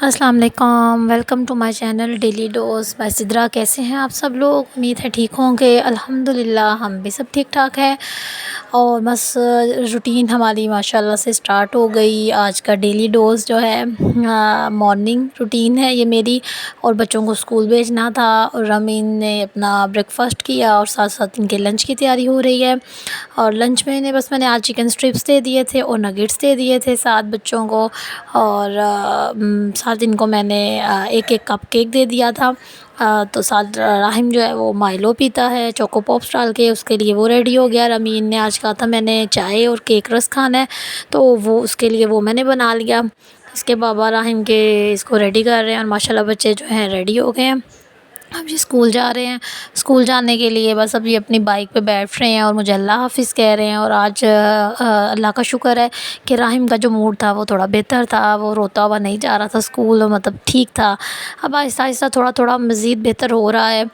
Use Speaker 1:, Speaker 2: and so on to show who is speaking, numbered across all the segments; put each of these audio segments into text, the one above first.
Speaker 1: अस्सलाम वालेकुम, welcome to my channel daily dose by Sidra. कैसे हैं आप सब लोग? उम्मीद है ठीक होंगे। अल्हम्दुलिल्लाह हम भी सब ठीक ठाक हैं। और बस रूटीन हमारी माशाल्लाह से स्टार्ट हो गई। आज का डेली डोज़ जो है मॉर्निंग रूटीन है ये मेरी। और बच्चों को स्कूल भेजना था और रमीन ने अपना ब्रेकफ़ास्ट किया और साथ साथ इनके लंच की तैयारी हो रही है। और लंच में मैंने आज चिकन स्ट्रिप्स दे दिए थे और नगेट्स दे दिए थे साथ बच्चों को। और साथ इनको मैंने एक एक कप केक दे दिया था। तो साथ राहिम जो है वो माइलो पीता है चोको पॉप्स डाल के, उसके लिए वो रेडी हो गया। रमीन ने आज कहा था मैंने चाय और केक रस खाना है, तो वो उसके लिए वो मैंने बना लिया। इसके बाबा राहिम के इसको रेडी कर रहे हैं और माशाल्लाह बच्चे जो हैं रेडी हो गए हैं। अब ये स्कूल जा रहे हैं। स्कूल जाने के लिए बस अभी अपनी बाइक पे बैठ रहे हैं और मुझे अल्लाह हाफ़िज़ कह रहे हैं। और आज अल्लाह का शुक्र है कि राहिम का जो मूड था वो थोड़ा बेहतर था, वो रोता हुआ नहीं जा रहा था स्कूल, मतलब ठीक था। अब आहिस्ता-आहिस्ता थोड़ा-थोड़ा मज़ीद बेहतर हो रहा है।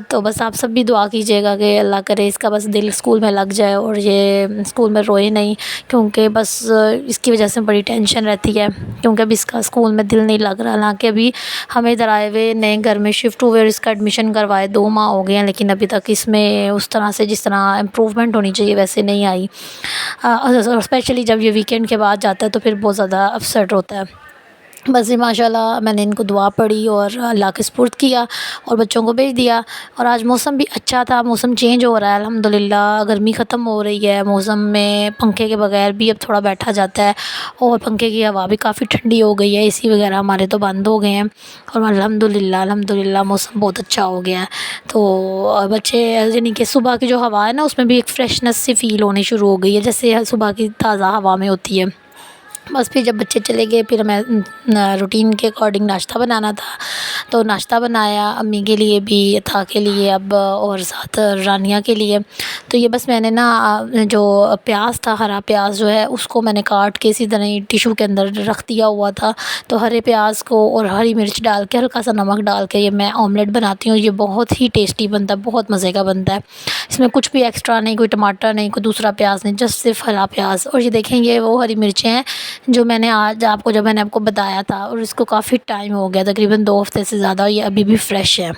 Speaker 1: तो बस आप सब भी दुआ कीजिएगा कि अल्लाह करे इसका बस दिल स्कूल में लग जाए और ये स्कूल में रोए नहीं, क्योंकि बस इसकी वजह से बड़ी टेंशन रहती है, क्योंकि अभी इसका स्कूल में दिल नहीं लग रहा। हालाँकि अभी हम इधर आए हुए नए घर में शिफ्ट हुए और इसका एडमिशन करवाए 2 माह हो गए हैं, लेकिन अभी तक इसमें उस तरह से जिस तरह इम्प्रूवमेंट होनी चाहिए वैसे नहीं आई। और स्पेशली जब ये वीकेंड के बाद जाता है तो फिर बहुत ज़्यादा अपसेट होता है। बस ये माशाल्लाह मैंने इनको दुआ पढ़ी और अल्लाह के सुपुर्द किया और बच्चों को भेज दिया। और आज मौसम भी अच्छा था, मौसम चेंज हो रहा है अल्हम्दुलिल्लाह, गर्मी ख़त्म हो रही है। मौसम में पंखे के बगैर भी अब थोड़ा बैठा जाता है और पंखे की हवा भी काफ़ी ठंडी हो गई है। एसी वगैरह हमारे तो बंद हो गए हैं और अल्हम्दुलिल्लाह मौसम बहुत अच्छा हो गया है। तो बच्चे यानी कि सुबह की जो हवा है ना उसमें भी एक फ्रेशनेस सी फ़ील होनी शुरू हो गई है, जैसे सुबह की ताज़ा हवा में होती है। बस फिर जब बच्चे चले गए फिर मैं रूटीन के अकॉर्डिंग नाश्ता बनाना था, तो नाश्ता बनाया अम्मी के लिए भी, अथा के लिए अब और साथ रानिया के लिए। तो ये बस मैंने ना जो प्याज था, हरा प्याज जो है उसको मैंने काट के इसी तरह ही टिशू के अंदर रख दिया हुआ था। तो हरे प्याज को और हरी मिर्च डाल के हल्का सा नमक डाल के ये मैं ऑमलेट बनाती हूँ। ये बहुत ही टेस्टी बनता है, बहुत मज़े का बनता है। इसमें कुछ भी एक्स्ट्रा नहीं, कोई टमाटर नहीं, कोई दूसरा प्याज नहीं, जस्ट सिर्फ हरा प्याज। और ये देखें ये वो हरी मिर्चें हैं जो मैंने आज आपको जब मैंने आपको बताया था, और इसको काफ़ी टाइम हो गया, तकरीबन 2 हफ़्ते से ज़्यादा, ये अभी भी फ्रेश है।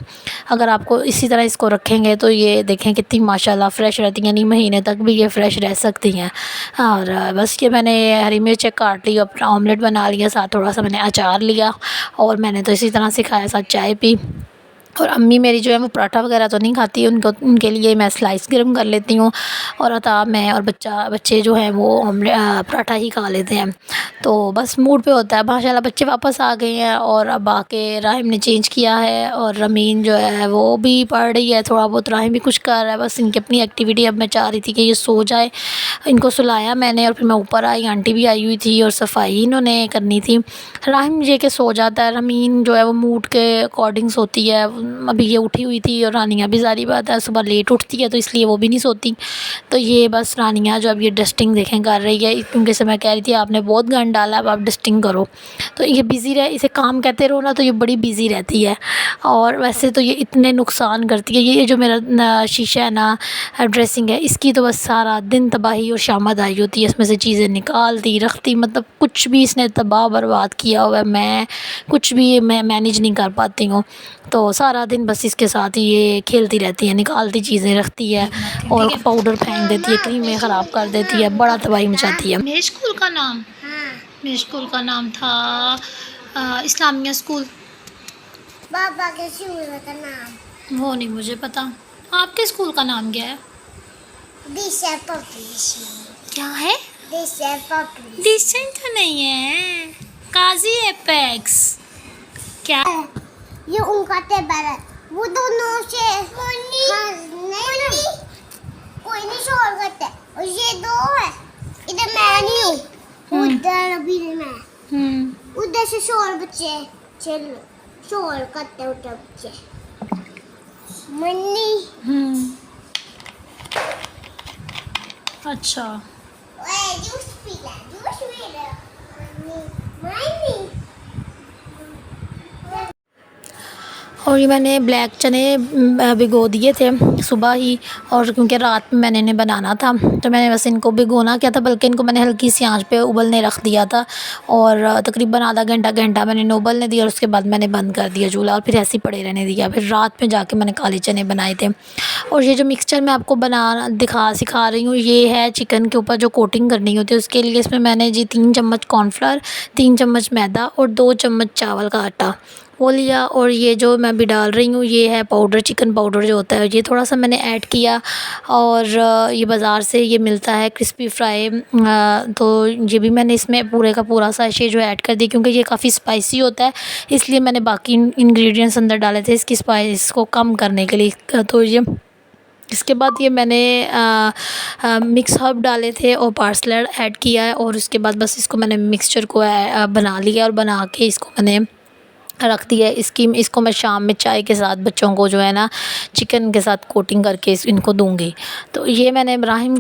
Speaker 1: अगर आपको इसी तरह इसको रखेंगे तो ये देखें कितनी माशाल्लाह फ़्रेश रहती हैं, यानी महीने तक भी ये फ़्रेश रह सकती हैं। और बस ये मैंने हरी मिर्चें काट ली, अपना ऑमलेट बना लिया, साथ थोड़ा सा मैंने अचार लिया और मैंने तो इसी तरह से खाया, साथ चाय पी। और अम्मी मेरी जो है वो पराठा वगैरह तो नहीं खाती, उनके लिए मैं स्लाइस गर्म कर लेती हूँ और अता मैं और बच्चे जो हैं वो पराठा ही खा लेते हैं। तो बस मूड पे होता है। माशाल्लाह बच्चे वापस आ गए हैं और अब आके राहिम ने चेंज किया है और रमीन जो है वो भी पढ़ रही है थोड़ा बहुत, राहिम भी कुछ कर रहा है। बस इनकी अपनी एक्टिविटी, अब मैं चाह रही थी कि ये सो जाए, इनको सुलाया मैंने और फिर मैं ऊपर आई, आंटी भी आई हुई थी और सफाई इन्होंने करनी थी। राहिम ये कि सो जाता है, रमीन जो है वो मूड के अकॉर्डिंग सोती है। अभी ये उठी हुई थी और रानिया भी ज़ाहिर बात है सुबह लेट उठती है तो इसलिए वो भी नहीं सोती। तो ये बस रानिया जो अब ये डस्टिंग देखें कर रही है, क्योंकि से मैं कह रही थी आपने बहुत गंद डाला, अब आप डस्टिंग करो। तो ये बिज़ी रहे, इसे काम कहते रहो ना तो ये बड़ी बिज़ी रहती है। और वैसे तो ये इतने नुकसान करती है, ये जो मेरा शीशा है ना, ड्रेसिंग है, इसकी तो बस सारा दिन तबाही और शामत आई होती है। इसमें से चीज़ें निकालती रखती, मतलब कुछ भी इसने तबाह बर्बाद किया हुआ है। मैं कुछ भी मैं मैनेज नहीं कर पाती हूँ, तो सारा दिन बस इसके साथ ही ये खेलती रहती है, निकालती चीज़ें रखती है और पाउडर फेंक देती है, क्रीमें ख़राब कर देती है, बड़ा तबाही मचाती है। मेरे स्कूल का नाम मेरे स्कूल का नाम था इस्लामिया स्कूल।
Speaker 2: पापा के स्कूल का नाम
Speaker 1: वो नहीं मुझे पता। आपके स्कूल का नाम क्या है? क्या है? डिसेंट तो नहीं है, काजी एपेक्स। क्या
Speaker 2: ये उनका टेबल है, वो दोनों से नहीं कोई नहीं शोर करते। और ये दो है, इधर मैं नहीं हूँ, उधर अभी मैं उधर से शोर बच्चे चल शोर करते उधर बच्चे मन्नी।
Speaker 1: अच्छा,
Speaker 2: ओए जूस पी ले मन्नी।
Speaker 1: और ये मैंने ब्लैक चने भिगो दिए थे सुबह ही, और क्योंकि रात में मैंने इन्हें बनाना था तो मैंने बस इनको भिगोना किया था, बल्कि इनको मैंने हल्की सी आंच पे उबलने रख दिया था। और तकरीबन आधा घंटा मैंने इन्हें उबलने दिया और उसके बाद मैंने बंद कर दिया चूल्हा और फिर ऐसे ही पड़े रहने दिया। फिर रात में जाके मैंने काले चने बनाए थे। और ये जो मिक्सचर मैं आपको बना सिखा रही हूँ, ये है चिकन के ऊपर जो कोटिंग करनी होती है उसके लिए। इसमें मैंने जी 3 चम्मच कॉर्नफ्लावर, 3 चम्मच मैदा और 2 चम्मच चावल का आटा वो लिया। और ये जो मैं भी डाल रही हूँ ये है पाउडर, चिकन पाउडर जो होता है, ये थोड़ा सा मैंने ऐड किया। और ये बाज़ार से ये मिलता है क्रिस्पी फ्राई, तो ये भी मैंने इसमें पूरे का पूरा सैशे जो ऐड कर दिया, क्योंकि ये काफ़ी स्पाइसी होता है इसलिए मैंने बाकी इंग्रेडिएंट्स अंदर डाले थे इसकी स्पाइस को कम करने के लिए। तो ये इसके बाद ये मैंने मिक्स हर्ब डाले थे और पार्सले ऐड किया है। और उसके बाद बस इसको मैंने मिक्सचर को बना लिया और बना के इसको मैंने रख दिया। इसको मैं शाम में चाय के साथ बच्चों को जो है ना चिकन के साथ कोटिंग करके इनको दूंगी। तो ये मैंने राहिम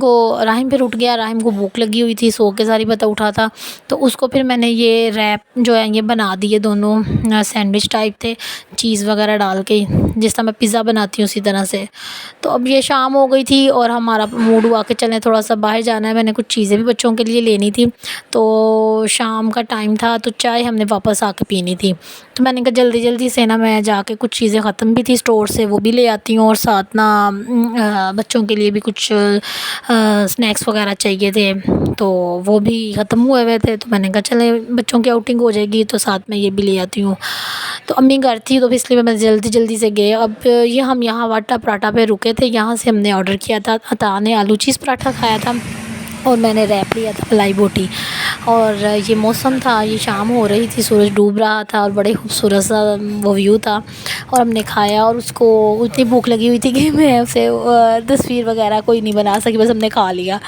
Speaker 1: फिर उठ गया, राहिम को भूख लगी हुई थी, सो के सारी पता उठा था। तो उसको फिर मैंने ये रैप जो है ये बना दिए, दोनों सैंडविच टाइप थे, चीज़ वगैरह डाल के जिस तरह मैं पिज़्ज़ा बनाती हूँ उसी तरह से। तो अब ये शाम हो गई थी और हमारा मूड हुआ कि चलें थोड़ा सा बाहर जाना है, मैंने कुछ चीज़ें भी बच्चों के लिए लेनी थी। तो शाम का टाइम था तो चाय हमने वापस आके पीनी थी। तो मैंने कहा जल्दी से ना मैं जाके कुछ चीज़ें ख़त्म भी थी स्टोर से वो भी ले आती हूँ, और साथ ना बच्चों के लिए भी कुछ स्नैक्स वगैरह चाहिए थे तो वो भी ख़त्म हुए थे। तो मैंने कहा चले बच्चों की आउटिंग हो जाएगी तो साथ में ये भी ले आती हूँ। तो अम्मी घर थी तो इसलिए मैं जल्दी से गए। अब ये हम यहाँ वाटा पराठा पे रुके थे, यहाँ से हमने ऑर्डर किया था, अता ने आलू चीज़ पराठा खाया था और मैंने रैप लिया था मलाई बोटी। और ये मौसम था, ये शाम हो रही थी, सूरज डूब रहा था और बड़े खूबसूरत सा वो व्यू था। और हमने खाया और उसको इतनी भूख लगी हुई थी कि मैं उसे तस्वीर वगैरह कोई नहीं बना सकी, बस हमने खा लिया।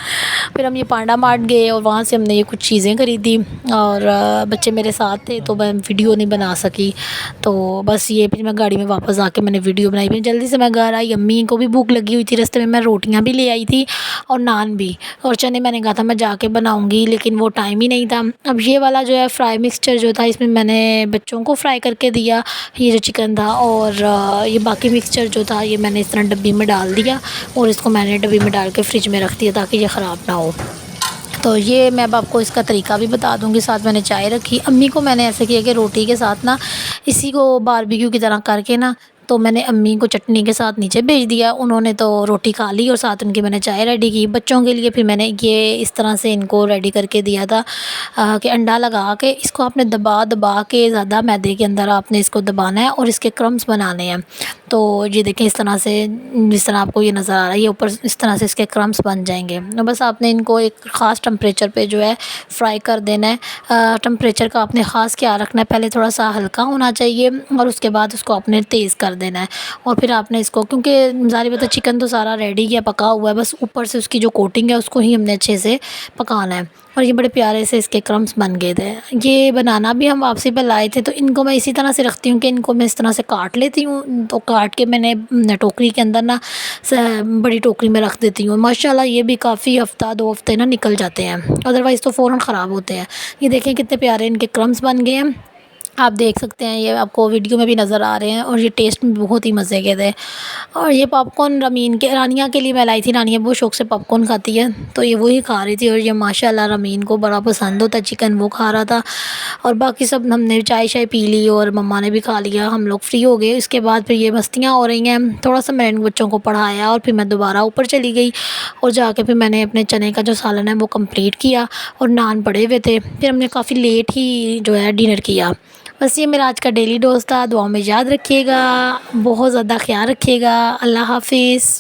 Speaker 1: फिर हम ये पांडा मार्ट गए और वहाँ से हमने ये कुछ चीज़ें ख़रीदी और बच्चे मेरे साथ थे तो मैं वीडियो नहीं बना सकी। तो बस ये फिर मैं गाड़ी में वापस आके मैंने वीडियो बनाई। फिर जल्दी से मैं घर आई, अम्मी को भी भूख लगी हुई थी, रास्ते में मैं रोटियाँ भी ले आई थी और नान भी, और चने मैंने कहा था मैं जाके बनाऊंगी लेकिन वो टाइम ही नहीं था। अब ये वाला जो है फ्राई मिक्सचर जो था इसमें मैंने बच्चों को फ्राई करके दिया, ये जो चिकन था, और ये बाकी मिक्सचर जो था ये मैंने इस तरह डब्बी में डाल दिया और इसको मैंने डब्बी में डाल के फ्रिज में रख दिया ताकि ये ख़राब ना हो। तो ये मैं अब आपको इसका तरीका भी बता दूंगी। साथ मैंने चाय रखी, अम्मी को मैंने ऐसे किया कि रोटी के साथ ना इसी को बारबेक्यू की तरह करके ना, तो मैंने अम्मी को चटनी के साथ नीचे भेज दिया, उन्होंने तो रोटी खा ली और साथ उनकी मैंने चाय रेडी की। बच्चों के लिए फिर मैंने ये इस तरह से इनको रेडी करके दिया था कि अंडा लगा के इसको आपने दबा के ज़्यादा मैदे के अंदर आपने इसको दबाना है और इसके क्रम्स बनाने हैं। तो ये देखें इस तरह से, जिस तरह आपको ये नज़र आ रहा है, ये ऊपर इस तरह से इसके क्रम्स बन जाएंगे। तो बस आपने इनको एक ख़ास टेम्परेचर पे जो है फ्राई कर देना है। टेम्परेचर का आपने ख़ास क्या रखना है, पहले थोड़ा सा हल्का होना चाहिए और उसके बाद उसको आपने तेज़ कर देना है। और फिर आपने इसको, क्योंकि ज़ाहिर बात है चिकन तो सारा रेडी है, पका हुआ है, बस ऊपर से उसकी जो कोटिंग है उसको ही हमने अच्छे से पकाना है। और ये बड़े प्यारे से इसके क्रम्स बन गए थे। ये बनाना भी हम वापसी पर लाए थे, तो इनको मैं इसी तरह से रखती हूँ कि इनको मैं इस तरह से काट लेती हूँ, तो काट के मैंने टोकरी के अंदर ना बड़ी टोकरी में रख देती हूँ। माशाल्लाह ये भी काफ़ी हफ़्ता 2 हफ़्ते ना निकल जाते हैं, अदरवाइज़ तो फ़ौरन ख़राब होते हैं। ये देखें कितने प्यारे इनके क्रम्स बन गए हैं, आप देख सकते हैं, ये आपको वीडियो में भी नज़र आ रहे हैं। और ये टेस्ट में बहुत ही मज़े के थे। और ये पॉपकॉर्न रानिया के लिए मैं लाई थी, रानिया बहुत शौक़ से पॉपकॉर्न खाती है तो ये वही खा रही थी। और ये माशाल्लाह रमीन को बड़ा पसंद होता है चिकन, वो खा रहा था। और बाकी सब हमने चाय पी ली और मम्मा ने भी खा लिया, हम लोग फ्री हो गए। इसके बाद फिर ये मस्तियाँ हो रही हैं, थोड़ा सा मैंने बच्चों को पढ़ाया और फिर मैं दोबारा ऊपर चली गई और जाके फिर मैंने अपने चने का जो सालन है वो कम्प्लीट किया और नान पड़े हुए थे। फिर हमने काफ़ी लेट ही जो है डिनर किया। बस ये मेरा आज का डेली डोज था। दुआ में याद रखिएगा, बहुत ज़्यादा ख्याल रखिएगा। अल्लाह हाफिज़।